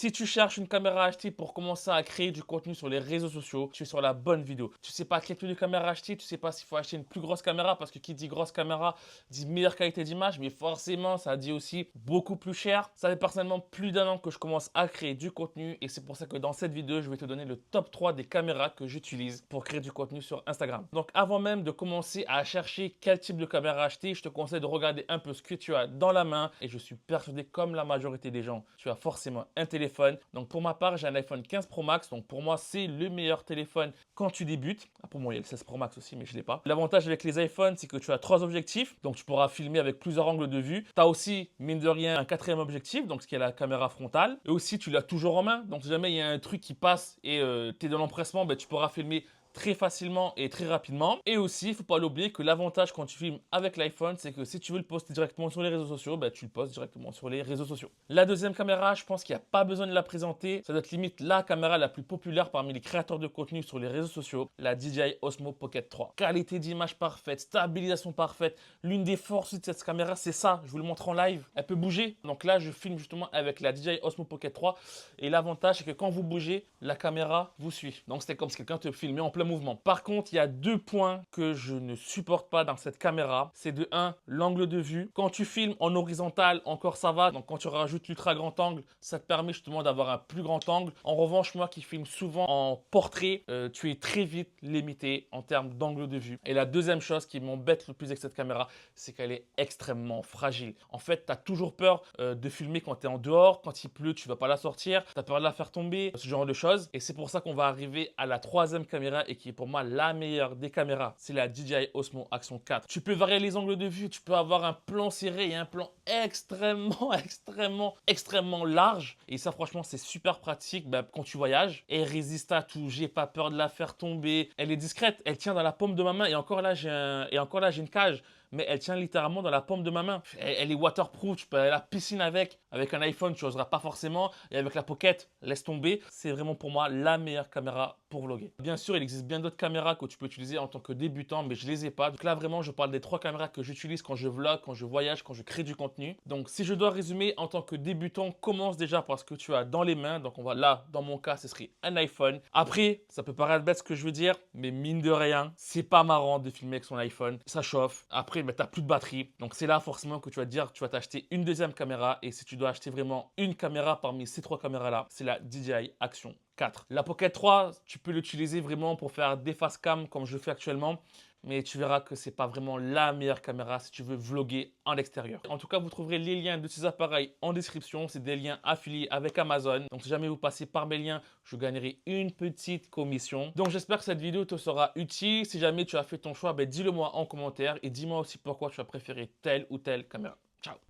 Si tu cherches une caméra à acheter pour commencer à créer du contenu sur les réseaux sociaux, tu es sur la bonne vidéo. Tu sais pas quel type de caméra acheter, tu sais pas s'il faut acheter une plus grosse caméra parce que qui dit grosse caméra dit meilleure qualité d'image, mais forcément ça dit aussi beaucoup plus cher. Ça fait personnellement plus d'un an que je commence à créer du contenu et c'est pour ça que dans cette vidéo, je vais te donner le top 3 des caméras que j'utilise pour créer du contenu sur Instagram. Donc avant même de commencer à chercher quel type de caméra acheter, je te conseille de regarder un peu ce que tu as dans la main et je suis persuadé comme la majorité des gens, tu as forcément un téléphone. Donc pour ma part, j'ai un iPhone 15 Pro Max. Donc pour moi, c'est le meilleur téléphone quand tu débutes. Ah, pour moi, il y a le 16 Pro Max aussi, mais je ne l'ai pas. L'avantage avec les iPhones, c'est que tu as 3 objectifs. Donc tu pourras filmer avec plusieurs angles de vue. Tu as aussi, mine de rien, un quatrième objectif, donc ce qui est la caméra frontale. Et aussi, tu l'as toujours en main. Donc si jamais il y a un truc qui passe et tu es dans l'empressement, ben, tu pourras filmer très facilement et très rapidement. Et aussi, il ne faut pas l'oublier que l'avantage quand tu filmes avec l'iPhone, c'est que si tu veux le poster directement sur les réseaux sociaux, bah, tu le postes directement sur les réseaux sociaux. La deuxième caméra, je pense qu'il n'y a pas besoin de la présenter. Ça doit être limite la caméra la plus populaire parmi les créateurs de contenu sur les réseaux sociaux, la DJI Osmo Pocket 3. Qualité d'image parfaite, stabilisation parfaite. L'une des forces de cette caméra, c'est ça. Je vous le montre en live. Elle peut bouger. Donc là, je filme justement avec la DJI Osmo Pocket 3. Et l'avantage, c'est que quand vous bougez, la caméra vous suit. Donc c'était comme si quelqu'un te filmait en plein mouvement. Par contre, il y a 2 points que je ne supporte pas dans cette caméra. C'est de 1, l'angle de vue. Quand tu filmes en horizontal, encore ça va. Donc quand tu rajoutes l'ultra grand angle, ça te permet justement d'avoir un plus grand angle. En revanche, moi qui filme souvent en portrait, tu es très vite limité en termes d'angle de vue. Et la deuxième chose qui m'embête le plus avec cette caméra, c'est qu'elle est extrêmement fragile. En fait, tu as toujours peur de filmer quand tu es en dehors. Quand il pleut, tu ne vas pas la sortir. Tu as peur de la faire tomber, ce genre de choses. Et c'est pour ça qu'on va arriver à la troisième caméra et qui est pour moi la meilleure des caméras, c'est la DJI Osmo Action 4. Tu peux varier les angles de vue, tu peux avoir un plan serré et un plan extrêmement large. Et ça, franchement, c'est super pratique quand tu voyages. Elle résiste à tout, j'ai pas peur de la faire tomber. Elle est discrète, elle tient dans la paume de ma main et encore là, j'ai une cage. Mais elle tient littéralement dans la paume de ma main. Elle est waterproof, tu peux aller à la piscine avec. Avec un iPhone, tu n'oseras pas forcément. Et avec la Pocket, laisse tomber. C'est vraiment pour moi la meilleure caméra pour vlogger. Bien sûr, il existe bien d'autres caméras que tu peux utiliser en tant que débutant, mais je ne les ai pas. Donc là, vraiment, je parle des 3 caméras que j'utilise quand je vlog, quand je voyage, quand je crée du contenu. Donc si je dois résumer, en tant que débutant, commence déjà par ce que tu as dans les mains. Donc on va là, dans mon cas, ce serait un iPhone. Après, ça peut paraître bête ce que je veux dire, mais mine de rien, c'est pas marrant de filmer avec son iPhone. Ça chauffe. Après, tu n'as plus de batterie. Donc c'est là forcément que tu vas te dire, tu vas t'acheter une deuxième caméra. Et si tu dois acheter vraiment une caméra parmi ces 3 caméras-là, c'est la DJI Action 4. La Pocket 3, tu peux l'utiliser vraiment pour faire des face cam comme je fais actuellement. Mais tu verras que ce n'est pas vraiment la meilleure caméra si tu veux vlogger en extérieur. En tout cas, vous trouverez les liens de ces appareils en description. C'est des liens affiliés avec Amazon. Donc si jamais vous passez par mes liens, je gagnerai une petite commission. Donc j'espère que cette vidéo te sera utile. Si jamais tu as fait ton choix, dis-le moi en commentaire et dis-moi aussi pourquoi tu as préféré telle ou telle caméra. Ciao!